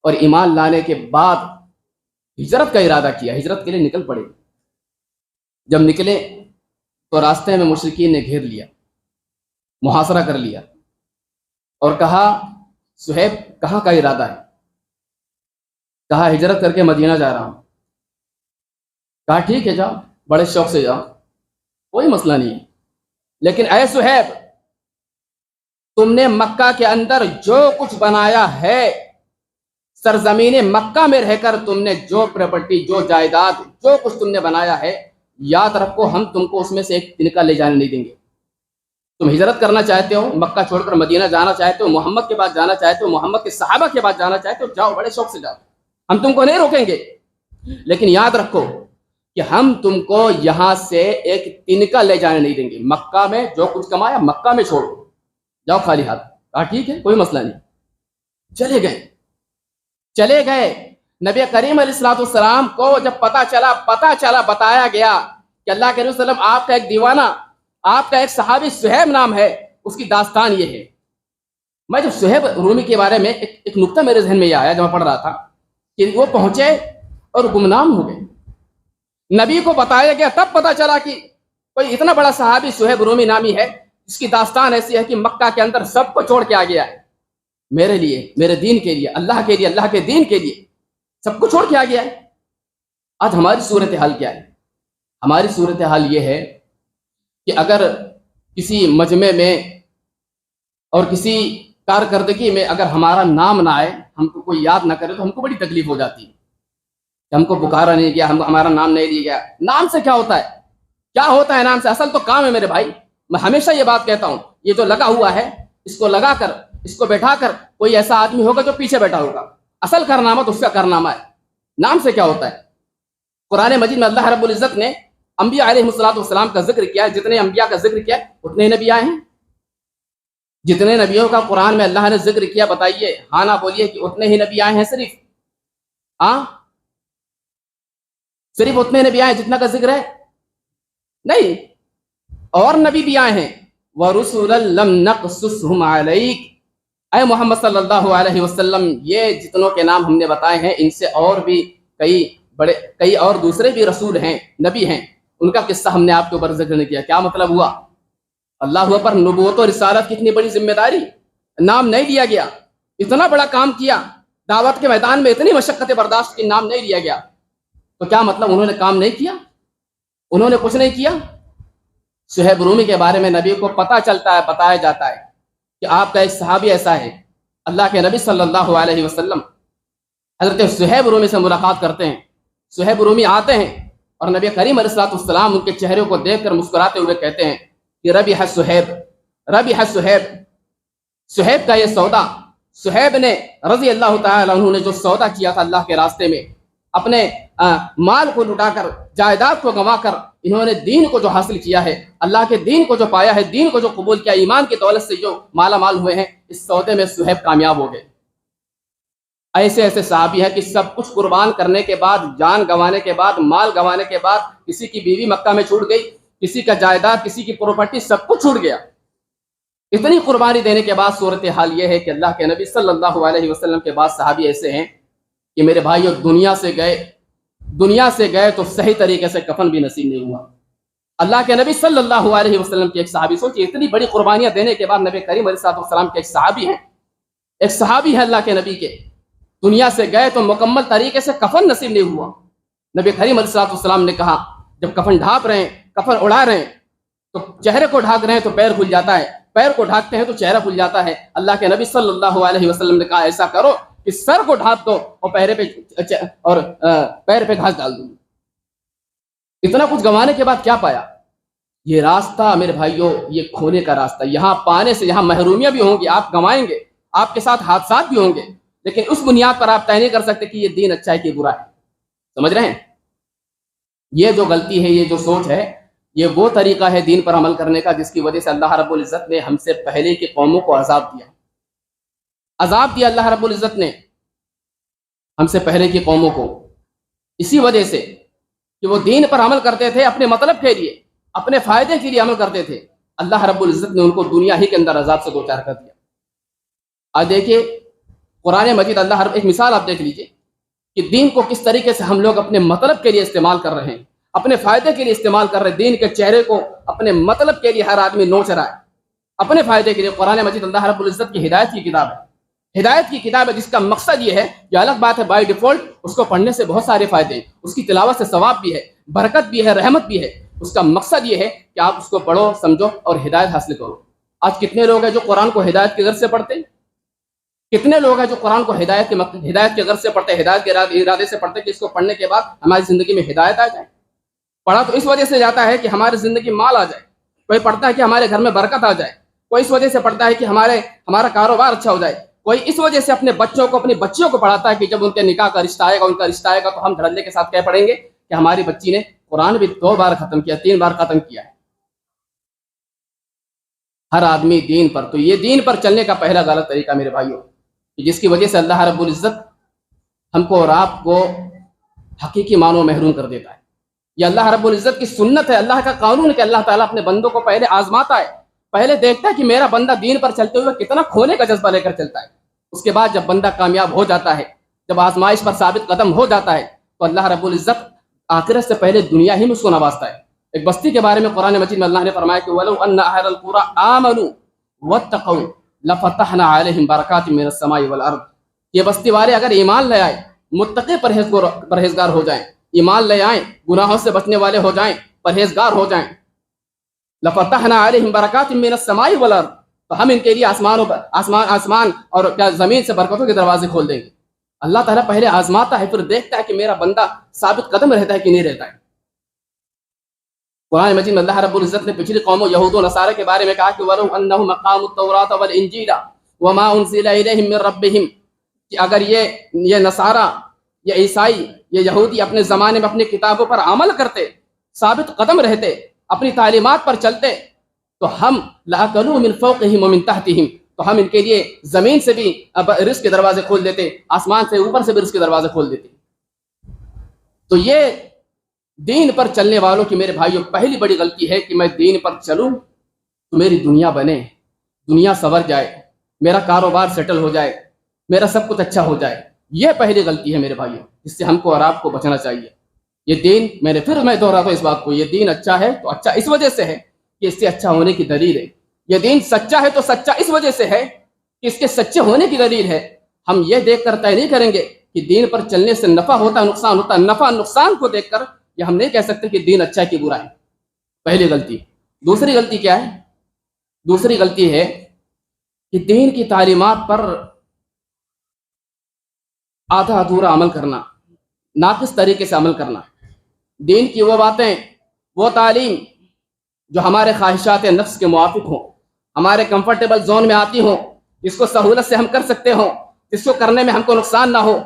اور ایمان لانے کے بعد ہجرت کا ارادہ کیا, ہجرت کے لیے نکل پڑے. جب نکلے تو راستے میں مشرکین نے گھیر لیا, محاصرہ کر لیا, اور کہا صہیب کہاں کا ارادہ ہے؟ کہا ہجرت کر کے مدینہ جا رہا ہوں. کہا ٹھیک ہے جاؤ, بڑے شوق سے جاؤ, کوئی مسئلہ نہیں ہے, لیکن اے صہیب تم نے مکہ کے اندر جو کچھ بنایا ہے, سرزمین مکہ میں رہ کر تم نے جو پراپرٹی, جو جائیداد, جو کچھ تم نے بنایا ہے, یاد رکھو ہم تم کو اس میں سے ایک تنکا لے جانے نہیں دیں گے. تم ہجرت کرنا چاہتے ہو, مکہ چھوڑ کر مدینہ جانا چاہتے ہو, محمد کے پاس جانا چاہتے ہو, محمد کے صحابہ کے پاس جانا چاہتے ہو, جاؤ, بڑے شوق سے جاؤ, ہم تم کو نہیں روکیں گے. لیکن یاد رکھو کہ ہم تم کو یہاں سے ایک تنکا لے جانے نہیں دیں گے. مکہ میں جو کچھ کمایا مکہ میں چھوڑو, جاؤ خالی ہاتھ. کہا ٹھیک ہے, کوئی مسئلہ نہیں. چلے گئے. نبی کریم علیہ السلام کو جب پتا چلا, بتایا گیا کہ اللہ کے رسول وسلم آپ کا ایک دیوانہ, آپ کا ایک صحابی صہیب نام ہے, اس کی داستان یہ ہے. میں جب صہیب رومی کے بارے میں ایک نقطہ میرے ذہن میں یہ آیا جب میں پڑھ رہا تھا کہ وہ پہنچے اور گمنام ہو گئے. نبی کو بتایا گیا, تب پتا چلا کہ کوئی اتنا بڑا صحابی صہیب رومی نامی ہے, جس کی داستان ایسی ہے کہ مکہ کے اندر سب کو چھوڑ کے آ گیا ہے, میرے لیے, میرے دین کے لیے, اللہ کے لیے, اللہ کے دین کے لیے سب کو چھوڑ کے آ گیا ہے. آج ہماری صورتحال کیا ہے؟ ہماری صورتحال یہ ہے کہ اگر کسی مجمع میں اور کسی کارکردگی میں اگر ہمارا نام نہ آئے، ہم کو کوئی یاد نہ کرے، تو ہم کو بڑی تکلیف ہو جاتی ہے کہ ہم کو پکارا نہیں گیا، ہمارا نام نہیں لیا گیا۔ نام سے کیا ہوتا ہے؟ کیا ہوتا ہے نام سے؟ اصل تو کام ہے میرے بھائی۔ میں ہمیشہ یہ بات کہتا ہوں، یہ جو لگا ہوا ہے، اس کو لگا کر، اس کو بیٹھا کر کوئی ایسا آدمی ہوگا جو پیچھے بیٹھا ہوگا۔ اصل کارنامہ تو اس کا کارنامہ ہے، نام سے کیا ہوتا ہے؟ قرآن مجید میں اللہ رب العزت نے انبیاء علیہ الصلوۃ والسلام کا ذکر کیا ہے، جتنے انبیاء کا ذکر کیا اتنے نبی آئے ہیں۔ جتنے نبیوں کا قرآن میں اللہ نے ذکر کیا، بتائیے، ہاں نہ بولیے کہ اتنے ہی نبی آئے ہیں صرف؟ ہاں، صرف اتنے نبی آئے جتنا کا ذکر ہے؟ نہیں، اور نبی بھی آئے ہیں۔ وَرُسُلًا لَمْ نَقْصُصْهُمْ عَلَيْكَ، اے محمد صلی اللہ علیہ وسلم، یہ جتنوں کے نام ہم نے بتائے ہیں، ان سے اور بھی کئی اور دوسرے بھی رسول ہیں، نبی ہیں، ان کا قصہ ہم نے آپ کے اوپر ذکر نہیں کیا۔ کیا مطلب ہوا؟ اللہ پر نبوت و رسالت کی اتنی بڑی ذمہ داری، نام نہیں لیا گیا، اتنا بڑا کام کیا، دعوت کے میدان میں اتنی مشقتیں برداشت کی، نام نہیں لیا گیا، تو کیا مطلب انہوں نے کام نہیں کیا؟ انہوں نے کچھ نہیں کیا؟ صہیب رومی کے بارے میں نبی کو پتہ چلتا ہے، بتایا جاتا ہے کہ آپ کا ایک صحابی ایسا ہے، اللہ کے نبی صلی اللہ علیہ وسلم حضرت صہیب رومی سے ملاقات کرتے ہیں۔ صہیب رومی آتے ہیں اور نبی کریم علیہ السلام ان کے چہرے کو دیکھ کر مسکراتے ہوئے کہتے ہیں کہ ربح صہیب، ربح صہیب، صہیب کا یہ سودا، صہیب نے رضی اللہ تعالی عنہ نے جو سودا کیا تھا اللہ کے راستے میں، اپنے مال کو لٹا کر، جائیداد کو گنوا کر، انہوں نے دین کو جو حاصل کیا ہے، اللہ کے دین کو جو پایا ہے، دین کو جو قبول کیا، ایمان کی دولت سے جو مالا مال ہوئے ہیں، اس سودے میں صہیب کامیاب ہو گئے۔ ایسے ایسے صحابی ہیں کہ سب کچھ قربان کرنے کے بعد، جان گنوانے کے بعد، مال گنوانے کے بعد، کسی کی بیوی مکہ میں چھوٹ گئی، کسی کا جائیداد، کسی کی پراپرٹی، سب کچھ چھوٹ گیا۔ اتنی قربانی دینے کے بعد صورتحال یہ ہے کہ اللہ کے نبی صلی اللہ علیہ وسلم کے بعد صحابی ایسے ہیں کہ میرے بھائیو، دنیا سے گئے تو صحیح طریقے سے کفن بھی نصیب نہیں ہوا۔ اللہ کے نبی صلی اللہ علیہ وسلم کے ایک صحابی، سوچیے اتنی بڑی قربانیاں دینے کے بعد نبی کریم علیہ السلام کے ایک صحابی ہیں اللہ کے نبی کے، دنیا سے گئے تو مکمل طریقے سے کفن نصیب نہیں ہوا۔ نبی کریم علیہ السلام نے کہا، جب کفن ڈھانپ رہے ہیں، کفن اڑا رہے ہیں، تو چہرے کو ڈھانک رہے ہیں تو پیر کھل جاتا ہے، پیر کو ڈھانکتے ہیں تو چہرہ کھل جاتا ہے۔ اللہ کے نبی صلی اللہ علیہ وسلم نے کہا ایسا کرو کہ سر کو ڈھانپ دو اور پیر پہ گھاس ڈال دو۔ اتنا کچھ گنوانے کے بعد کیا پایا؟ یہ راستہ میرے بھائیوں، یہ کھونے کا راستہ، یہاں پانے سے یہاں محرومیاں بھی ہوں گی، آپ گنوائیں گے، آپ کے ساتھ حادثات بھی ہوں گے، لیکن اس بنیاد پر آپ طے نہیں کر سکتے کہ یہ دین اچھا ہے کہ برا ہے۔ سمجھ رہے ہیں؟ یہ جو غلطی ہے، یہ جو سوچ ہے، یہ وہ طریقہ ہے دین پر عمل کرنے کا جس کی وجہ سے اللہ رب العزت نے ہم سے پہلے کی قوموں کو عذاب دیا اللہ رب العزت نے ہم سے پہلے کی قوموں کو، اسی وجہ سے کہ وہ دین پر عمل کرتے تھے، اپنے مطلب کے لیے، اپنے فائدے کے لیے عمل کرتے تھے۔ اللہ رب العزت نے ان کو دنیا ہی کے اندر عذاب سے دوچار کر دیا۔ آج دیکھیے قرآن مجید، اللہ ایک مثال آپ دیکھ لیجئے کہ دین کو کس طریقے سے ہم لوگ اپنے مطلب کے لیے استعمال کر رہے ہیں، اپنے فائدے کے لیے استعمال کر رہے ہیں۔ دین کے چہرے کو اپنے مطلب کے لیے ہر آدمی نوچ رہا ہے، اپنے فائدے کے لیے۔ قرآن مجید اللہ رب العزت کی ہدایت کی کتاب ہے، ہدایت کی کتاب ہے، جس کا مقصد یہ ہے، یہ الگ بات ہے بائی ڈیفالٹ اس کو پڑھنے سے بہت سارے فائدے ہیں، اس کی تلاوت سے ثواب بھی ہے، برکت بھی ہے، رحمت بھی ہے۔ اس کا مقصد یہ ہے کہ آپ اس کو پڑھو، سمجھو اور ہدایت حاصل کرو۔ آج کتنے لوگ ہیں جو قرآن کو ہدایت کے غرض سے پڑھتے ہیں؟ کتنے لوگ ہیں جو قرآن کو ہدایت کے غرض سے پڑھتے ہیں، ہدایت کے ارادے سے پڑھتے ہیں کہ اس کو پڑھنے کے بعد ہماری زندگی میں ہدایت آ جائے۔ پڑھا تو اس وجہ سے جاتا ہے کہ ہماری زندگی مال آ جائے، کوئی پڑھتا ہے کہ ہمارے گھر میں برکت آ جائے، کوئی اس وجہ سے پڑھتا ہے کہ ہمارا کاروبار اچھا ہو جائے، کوئی اس وجہ سے اپنے بچوں کو، اپنی بچیوں کو پڑھاتا ہے کہ جب ان کے نکاح کا رشتہ آئے گا، ان کا رشتہ آئے گا تو ہم دھڑلے کے ساتھ کیا پڑھیں گے کہ ہماری بچی نے قرآن بھی 2 بار ختم کیا، 3 بار ختم کیا ہے۔ ہر آدمی دین پر، تو یہ دین پر چلنے کا پہلا غلط طریقہ میرے بھائیوں، جس کی وجہ سے اللہ رب العزت ہم کو اور آپ کو حقیقی معنوں محروم کر دیتا ہے۔ یہ اللہ رب العزت کی سنت ہے، اللہ کا قانون ہے کہ اللہ تعالیٰ اپنے بندوں کو پہلے آزماتا ہے، پہلے دیکھتا ہے کہ میرا بندہ دین پر چلتے ہوئے کتنا کھونے کا جذبہ لے کر چلتا ہے۔ اس کے بعد جب بندہ کامیاب ہو جاتا ہے، جب آزمائش پر ثابت قدم ہو جاتا ہے، تو اللہ رب العزت آخرت سے پہلے دنیا ہی میں اس کو نوازتا ہے۔ ایک بستی کے بارے میں قرآن مجید میں اللہ نے فرمایا کہ وَلَوْ أَنَّ أَهْلَ الْقُرَىٰ آمَنُوا وَاتَّقَوْا لَفَتَحْنَا عَلَيْهِمْ بَرَكَاتٍ مِّنَ السَّمَاءِ وَالْأَرْضِ۔ یہ بستی والے اگر ایمان لے آئے، متقی پرہیزگار ہو جائیں، ایمان لے آئیں، گناہوں سے بچنے والے ہو جائیں، پرہیزگار ہو جائیں، لَفَتَحْنَا عَلَيْهِمْ بَرَكَاتٍ مِّنَ السَّمَاءِ وَالْأَرْضِ، تو ہم ان کے لیے آسمان اور کیا زمین سے برکتوں کے دروازے کھول دیں گے۔ اللہ تعالیٰ پہلے آزماتا ہے، پھر دیکھتا ہے کہ میرا بندہ ثابت قدم رہتا ہے کہ نہیں رہتا ہے۔ قرآن مجید میں اللہ رب العزت نے پچھلی قوموں یہود و نصارہ کے بارے میں کہا کہ وَلَوْ أَنَّهُمْ أَقَامُوا التَّوْرَاةَ وَالْإِنْجِيلَ وَمَا أُنزِلَ إِلَيْهِمْ مِنْ رَبِّهِمْ، کہ اگر یہ نصارہ، یہ عیسائی، یہ یہودی اپنے زمانے میں اپنی کتابوں پر عمل کرتے، ثابت قدم رہتے، اپنی تعلیمات پر چلتے، تو ہم لَأَكَلُوا مِنْ فَوْقِهِمْ وَمِنْ تَحْتِهِمْ، تو ہم ان کے لیے زمین سے بھی رزق کے دروازے کھول دیتے، آسمان سے اوپر سے بھی رزق کے دروازے کھول دیتے۔ تو یہ دین پر چلنے والوں کی میرے بھائیوں پہلی بڑی غلطی ہے کہ میں دین پر چلوں تو میری دنیا بنے، دنیا سنور جائے، میرا کاروبار سیٹل ہو جائے، میرا سب کچھ اچھا ہو جائے۔ یہ پہلی غلطی ہے میرے بھائیوں، جس سے ہم کو اور آپ کو بچنا چاہیے۔ یہ دین، میں دہراتا ہوں اس بات کو، یہ دین اچھا ہے تو اچھا اس وجہ سے ہے کہ اس سے اچھا ہونے کی دلیل ہے۔ یہ دین سچا ہے تو سچا اس وجہ سے ہے کہ اس کے سچے ہونے کی دلیل ہے۔ ہم یہ دیکھ کر طے نہیں کریں گے کہ دین پر چلنے سے نفع ہوتا ہے نقصان ہوتا ہے، نفع نقصان کو دیکھ کر یہ ہم نہیں کہہ سکتے کہ دین اچھا ہے کہ برا ہے۔ پہلی غلطی۔ دوسری غلطی کیا ہے؟ دوسری غلطی ہے کہ دین کی تعلیمات پر آدھا ادھورا عمل کرنا، ناقص طریقے سے عمل کرنا۔ دین کی وہ باتیں، وہ تعلیم جو ہمارے خواہشات نفس کے موافق ہوں، ہمارے کمفرٹیبل زون میں آتی ہوں، جس کو سہولت سے ہم کر سکتے ہوں، جس کو کرنے میں ہم کو نقصان نہ ہو،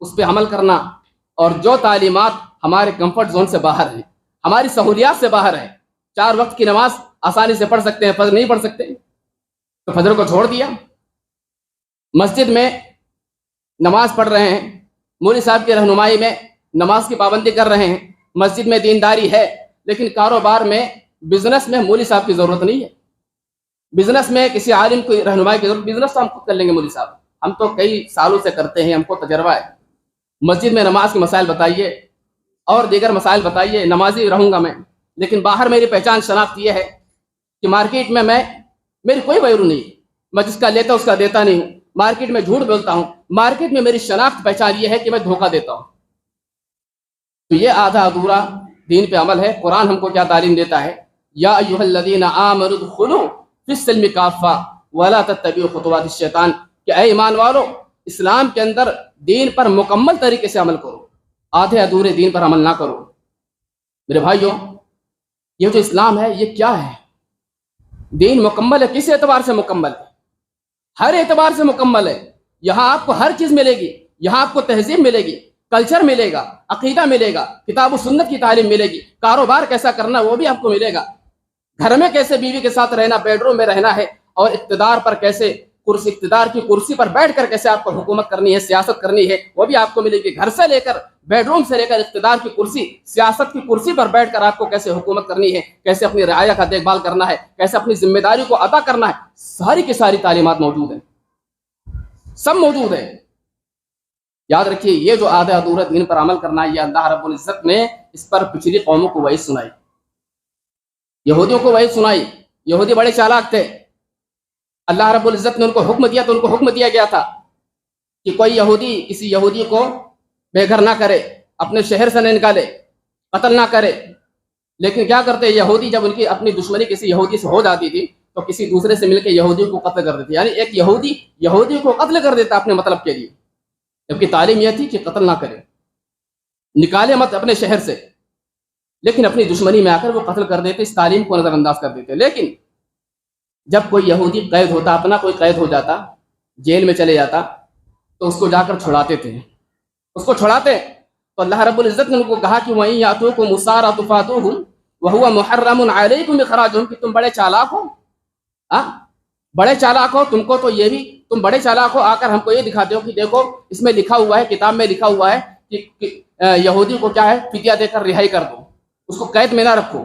اس پہ عمل کرنا۔ اور جو تعلیمات ہمارے کمفرٹ زون سے باہر ہیں، ہماری سہولیات سے باہر ہیں، 4 وقت کی نماز آسانی سے پڑھ سکتے ہیں، فجر نہیں پڑھ سکتے تو فجر کو چھوڑ دیا۔ مسجد میں نماز پڑھ رہے ہیں، مولوی صاحب کی رہنمائی میں نماز کی پابندی کر رہے ہیں، مسجد میں دینداری ہے، لیکن کاروبار میں، بزنس میں مولوی صاحب کی ضرورت نہیں ہے۔ بزنس میں کسی عالم کی رہنمائی کی ضرورت، بزنس تو ہم خود کر لیں گے مولوی صاحب، ہم تو کئی سالوں سے کرتے ہیں، ہم کو تجربہ ہے۔ مسجد میں نماز کے مسائل بتائیے اور دیگر مسائل بتائیے، نمازی رہوں گا میں، لیکن باہر میری پہچان شناخت یہ ہے کہ مارکیٹ میں میری کوئی ویلو نہیں، میں جس کا لیتا اس کا دیتا نہیں ہوں، مارکیٹ میں جھوٹ بولتا ہوں، مارکیٹ میں میری شناخت پہچان یہ ہے کہ میں دھوکہ دیتا ہوں۔ تو یہ آدھا ادھورا دین پہ عمل ہے۔ قرآن ہم کو کیا تعلیم دیتا ہے؟ یا ایھا الذین آمنوا ادخلوا فی السلم کافہ ولا تتبعوا خطوات الشیطان، کہ اے ایمان والو، اسلام کے اندر دین پر مکمل طریقے سے عمل کرو، آدھے ادھورے دین پر عمل نہ کرو۔ میرے بھائیوں، یہ جو اسلام ہے یہ کیا ہے؟ دین مکمل ہے، کس اعتبار سے مکمل ہے؟ ہر اعتبار سے مکمل ہے۔ یہاں آپ کو ہر چیز ملے گی، یہاں آپ کو تہذیب ملے گی، کلچر ملے گا، عقیدہ ملے گا، کتاب و سنت کی تعلیم ملے گی، کاروبار کیسا کرنا وہ بھی آپ کو ملے گا، گھر میں کیسے بیوی کے ساتھ رہنا، بیڈ روم میں رہنا ہے، اور اقتدار پر کیسے اقتدار کی کرسی پر بیٹھ کر کیسے آپ کو حکومت کرنی ہے، سیاست کرنی ہے، وہ بھی آپ کو ملے گی۔ گھر سے لے کر، بیڈ روم سے لے کر اقتدار کی کرسی، سیاست کی کرسی پر بیٹھ کر آپ کو کیسے حکومت کرنی ہے، کیسے اپنی رعایا کا دیکھ بھال کرنا ہے، کیسے اپنی ذمہ داری کو ادا کرنا ہے، ساری کی ساری تعلیمات موجود ہیں، سب موجود ہے۔ یاد رکھیے، یہ جو آدھا ادھورا دین پر عمل کرنا ہے، یہ اللہ رب العزت نے اس پر پچھلی قوموں کو وعید سنائی، یہودیوں کو وعید سنائی۔ یہودی بڑے چالاک تھے، اللہ رب العزت نے ان کو حکم دیا تو ان کو حکم دیا گیا تھا کہ کوئی یہودی کسی یہودی کو بے گھر نہ کرے، اپنے شہر سے نہ نکالے، قتل نہ کرے۔ لیکن کیا کرتے یہودی، جب ان کی اپنی دشمنی کسی یہودی سے ہو جاتی تھی تو کسی دوسرے سے مل کے یہودی کو قتل کر دیتے، یعنی ایک یہودی کو قتل کر دیتا اپنے مطلب کے لیے، جبکہ تعلیم یہ تھی کہ قتل نہ کرے، نکالے مت اپنے شہر سے، لیکن اپنی دشمنی میں آ کر وہ قتل کر دیتے، اس تعلیم کو نظر انداز کر دیتے۔ لیکن جب کوئی یہودی قید ہوتا، اپنا کوئی قید ہو جاتا، جیل میں چلے جاتا، تو اس کو جا کر چھڑاتے تھے، اس کو چھڑاتے تو اللہ رب العزت نے ان کو کہا کہ وَإِن يَأْتُوكُمْ أُسَارَىٰ تُفَادُوهُمْ وَهُوَ مُحَرَّمٌ عَلَيْكُمْ إِخْرَاجُهُمْ، کہ تم بڑے چالاک ہو، بڑے چالاک ہو، تم کو تو یہ بھی، تم بڑے چالاک ہو، آ کر ہم کو یہ دکھاتے ہو کہ دیکھو اس میں لکھا ہوا ہے، کتاب میں لکھا ہوا ہے کہ یہودی کو کیا ہے، فدیہ دے کر رہائی کر دو، اس کو قید میں نہ رکھو۔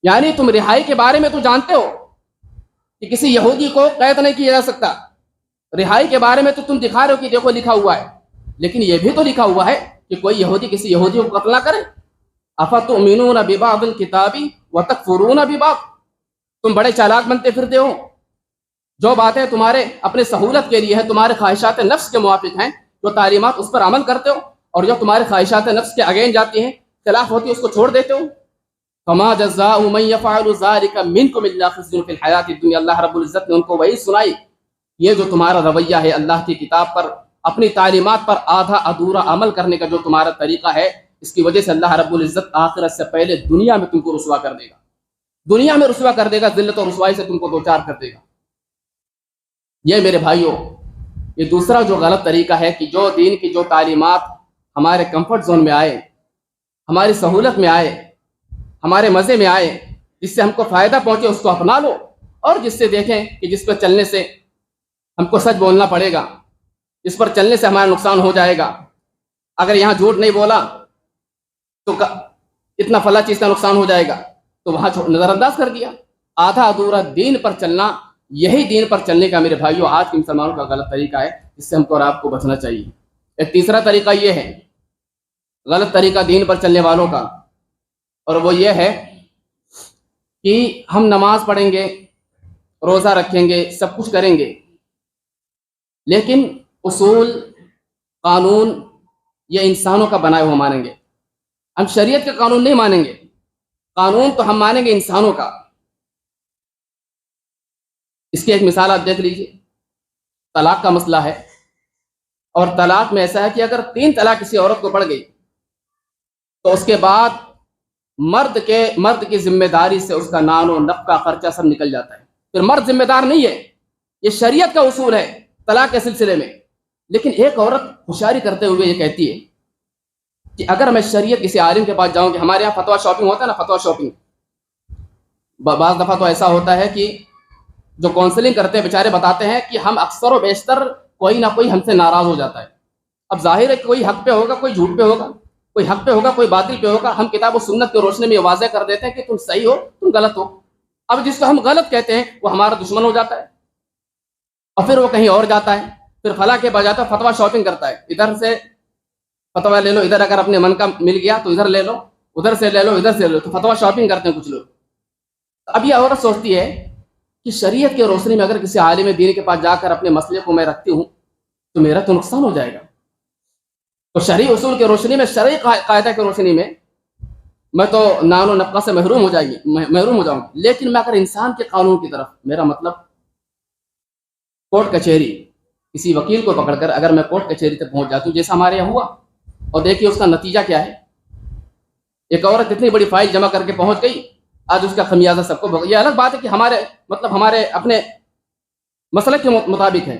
یعنی تم رہائی کے بارے میں تو جانتے ہو کہ کسی یہودی کو قید نہیں کیا جا سکتا، رہائی کے بارے میں تو تم دکھا رہے ہو کہ دیکھو لکھا ہوا ہے، لیکن یہ بھی تو لکھا ہوا ہے کہ کوئی یہودی کسی یہودی کو قتل نہ کرے۔ افتؤمنون ببعض الکتاب وتکفرون ببعض، تم بڑے چالاک بنتے پھرتے ہو، جو باتیں تمہارے اپنے سہولت کے لیے ہیں، تمہارے خواہشات نفس کے موافق ہیں، جو تعلیمات اس پر عمل کرتے ہو، اور جو تمہارے خواہشات نفس کے اگین جاتی ہیں، خلاف ہوتی ہے، اس کو چھوڑ دیتے ہو۔ فما جزاء من يفعل ذلك منكم الا خزي في الحیات الدنیا، اللہ رب العزت نے ان کو وہی سنائی، یہ جو تمہارا رویہ ہے اللہ کی کتاب پر، اپنی تعلیمات پر آدھا ادھورا عمل کرنے کا جو تمہارا طریقہ ہے، اس کی وجہ سے اللہ رب العزت آخرت سے پہلے دنیا میں تم کو رسوا کر دے گا، دنیا میں رسوا کر دے گا، ذلت اور رسوائی سے تم کو دوچار کر دے گا۔ یہ میرے بھائیوں، یہ دوسرا جو غلط طریقہ ہے کہ جو دین کی جو تعلیمات ہمارے کمفرٹ زون میں آئے، ہماری سہولت میں آئے، ہمارے مزے میں آئے، جس سے ہم کو فائدہ پہنچے اس کو اپنا لو، اور جس سے دیکھیں کہ جس پر چلنے سے ہم کو سچ بولنا پڑے گا، جس پر چلنے سے ہمارا نقصان ہو جائے گا، اگر یہاں جھوٹ نہیں بولا تو اتنا فلاں چیز کا نقصان ہو جائے گا، تو وہاں نظر انداز کر دیا۔ آدھا ادھورا دین پر چلنا، یہی دین پر چلنے کا میرے بھائیوں آج کے مسلمانوں کا غلط طریقہ ہے، جس سے ہم کو اور آپ کو بچنا چاہیے۔ ایک تیسرا طریقہ یہ ہے، غلط طریقہ دین پر چلنے والوں کا، اور وہ یہ ہے کہ ہم نماز پڑھیں گے، روزہ رکھیں گے، سب کچھ کریں گے، لیکن اصول قانون یہ انسانوں کا بنایا ہوا مانیں گے، ہم شریعت کا قانون نہیں مانیں گے، قانون تو ہم مانیں گے انسانوں کا۔ اس کی ایک مثال آپ دیکھ لیجیے، طلاق کا مسئلہ ہے، اور طلاق میں ایسا ہے کہ اگر 3 طلاق کسی عورت کو پڑ گئی تو اس کے بعد مرد کی ذمہ داری سے اس کا نان و نفقہ خرچہ سب نکل جاتا ہے، پھر مرد ذمہ دار نہیں ہے، یہ شریعت کا اصول ہے طلاق کے سلسلے میں۔ لیکن ایک عورت ہوشیاری کرتے ہوئے یہ کہتی ہے کہ اگر میں شریعت کسی عالم کے پاس جاؤں گی، ہمارے یہاں فتویٰ شاپنگ ہوتا ہے نا، فتویٰ شاپنگ، بعض دفعہ تو ایسا ہوتا ہے کہ جو کونسلنگ کرتے ہیں بیچارے بتاتے ہیں کہ ہم اکثر و بیشتر کوئی نہ کوئی ہم سے ناراض ہو جاتا ہے، اب ظاہر ہے کہ کوئی حق پہ ہوگا، کوئی جھوٹ پہ ہوگا، کوئی حق پہ ہوگا، کوئی باطل پہ ہوگا، ہم کتاب و سنت کی روشنی میں یہ واضح کر دیتے ہیں کہ تم صحیح ہو، تم غلط ہو۔ اب جس کو ہم غلط کہتے ہیں وہ ہمارا دشمن ہو جاتا ہے، اور پھر وہ کہیں اور جاتا ہے، پھر فلاں کے بجائے تو فتویٰ شاپنگ کرتا ہے، ادھر سے فتویٰ لے لو، ادھر اگر اپنے من کا مل گیا تو ادھر لے لو، ادھر سے لے لو، ادھر سے لے لو، تو فتویٰ شاپنگ کرتے ہیں کچھ لوگ۔ اب یہ عورت سوچتی ہے کہ شریعت کے روشنی میں اگر کسی عالم دین کے پاس جا کر اپنے مسئلے کو میں رکھتی ہوں تو میرا تو نقصان ہو جائے گا، تو شرعی اصول کے روشنی میں، شرعی قاعدہ کی روشنی میں تو نان و نفقہ سے محروم ہو جاؤں گی۔ لیکن میں اگر انسان کے قانون کی طرف، میرا مطلب کورٹ کچہری، کسی وکیل کو پکڑ کر اگر میں کورٹ کچہری تک پہنچ جاتی ہوں، جیسا ہمارے یہاں ہوا، اور دیکھیے اس کا نتیجہ کیا ہے، ایک عورت اتنی بڑی فائل جمع کر کے پہنچ گئی، آج اس کا خمیازہ سب کو یہ الگ بات ہے کہ ہمارے اپنے مسلک کے مطابق ہے،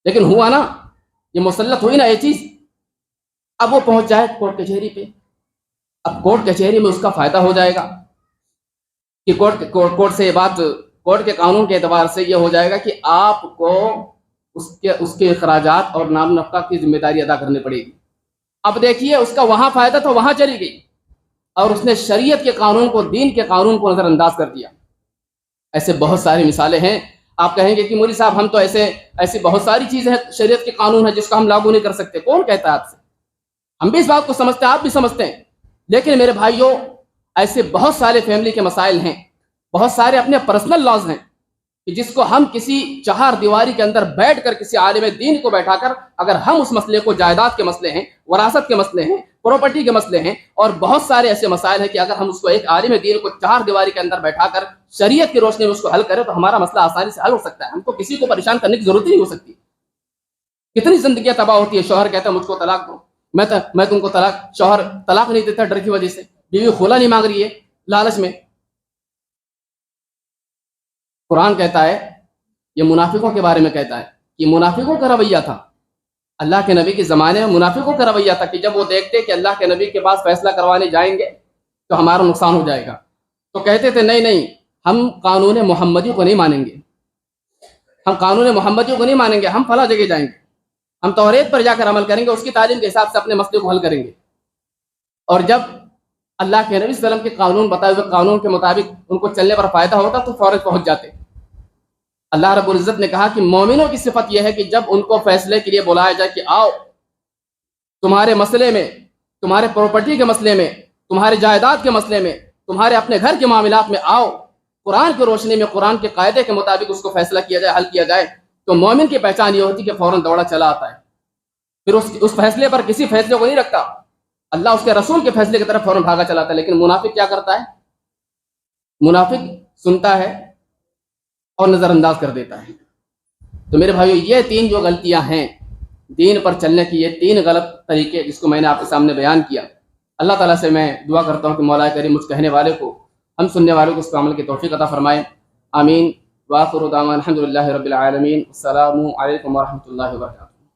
لیکن ہوا نا، یہ مسلط ہوئی نا یہ چیز، اب وہ پہنچ جائے کورٹ کچہری پہ، اب کورٹ کچہری میں اس کا فائدہ ہو جائے گا کہ کورٹ سے یہ بات، کورٹ کے قانون کے اعتبار سے یہ ہو جائے گا کہ آپ کو اس کے اخراجات اور نام نفقہ کی ذمہ داری ادا کرنی پڑے گی۔ اب دیکھیے اس کا وہاں فائدہ تھا، وہاں چلی گئی، اور اس نے شریعت کے قانون کو، دین کے قانون کو نظر انداز کر دیا۔ ایسے بہت ساری مثالیں ہیں۔ آپ کہیں گے کہ مولوی صاحب ہم تو ایسی بہت ساری چیزیں ہیں، شریعت کے قانون ہے جس کو ہم لاگو نہیں کر سکتے۔ کون کہتا ہے آپ سے؟ ہم بھی اس بات کو سمجھتے ہیں، آپ بھی سمجھتے ہیں، لیکن میرے بھائیوں ایسے بہت سارے فیملی کے مسائل ہیں، بہت سارے اپنے پرسنل لاز ہیں کہ جس کو ہم کسی چہار دیواری کے اندر بیٹھ کر کسی عالم دین کو بیٹھا کر اگر ہم اس مسئلے کو، جائیداد کے مسئلے ہیں، وراثت کے مسئلے ہیں، پراپرٹی کے مسئلے ہیں، اور بہت سارے ایسے مسائل ہیں کہ اگر ہم اس کو ایک عالم دین کو چہار دیواری کے اندر بیٹھا کر شریعت کی روشنی میں اس کو حل کریں تو ہمارا مسئلہ آسانی سے حل ہو سکتا ہے، ہم کو کسی کو پریشان کرنے کی ضرورت ہی نہیں ہو سکتی۔ کتنی زندگیاں تباہ ہوتی ہے، شوہر کہتا ہے مجھ کو طلاق دو، میں تم کو شوہر طلاق نہیں دیتا ڈر کی وجہ سے، بیوی خلا نہیں مانگ رہی ہے لالچ میں۔ قرآن کہتا ہے، یہ منافقوں کے بارے میں کہتا ہے کہ منافقوں کا رویہ تھا، اللہ کے نبی کے زمانے میں منافقوں کا رویہ تھا کہ جب وہ دیکھتے کہ اللہ کے نبی کے پاس فیصلہ کروانے جائیں گے تو ہمارا نقصان ہو جائے گا، تو کہتے تھے نہیں ہم قانون محمدی کو نہیں مانیں گے، ہم قانون محمدی کو نہیں مانیں گے، ہم فلاں جگہ جائیں گے، ہم توریت پر جا کر عمل کریں گے، اس کی تعلیم کے حساب سے اپنے مسئلے کو حل کریں گے۔ اور جب اللہ کے نبی صلی اللہ علیہ وسلم کے قانون بتائے ہوئے قانون کے مطابق ان کو چلنے پر فائدہ ہوتا تو فوراً پہنچ جاتے۔ اللہ رب العزت نے کہا کہ مومنوں کی صفت یہ ہے کہ جب ان کو فیصلے کے لیے بلایا جائے کہ آؤ تمہارے مسئلے میں، تمہارے پراپرٹی کے مسئلے میں، تمہارے جائیداد کے مسئلے میں، تمہارے اپنے گھر کے معاملات میں آؤ، قرآن کی روشنی میں، قرآن کے قاعدے کے مطابق اس کو فیصلہ کیا جائے، حل کیا جائے، تو مومن کی پہچان یہ ہوتی کہ فوراً دوڑا چلا آتا ہے، پھر اس فیصلے پر کسی فیصلے کو نہیں رکھتا، اللہ اس کے رسول کے فیصلے کی طرف فوراً بھاگا چلاتا ہے، لیکن منافق کیا کرتا ہے؟ منافق سنتا ہے اور نظر انداز کر دیتا ہے۔ تو میرے بھائیو، یہ 3 جو غلطیاں ہیں دین پر چلنے کی، یہ 3 غلط طریقے جس کو میں نے آپ کے سامنے بیان کیا، اللہ تعالیٰ سے میں دعا کرتا ہوں کہ مولا کریم مجھ کہنے والے کو، ہم سننے والوں کو اس پر عمل کی توفیق عطا فرمائے، آمین۔ وآخر دعوانا الحمد للہ رب العالمین۔ السلام علیکم ورحمۃ اللہ وبرکاتہ۔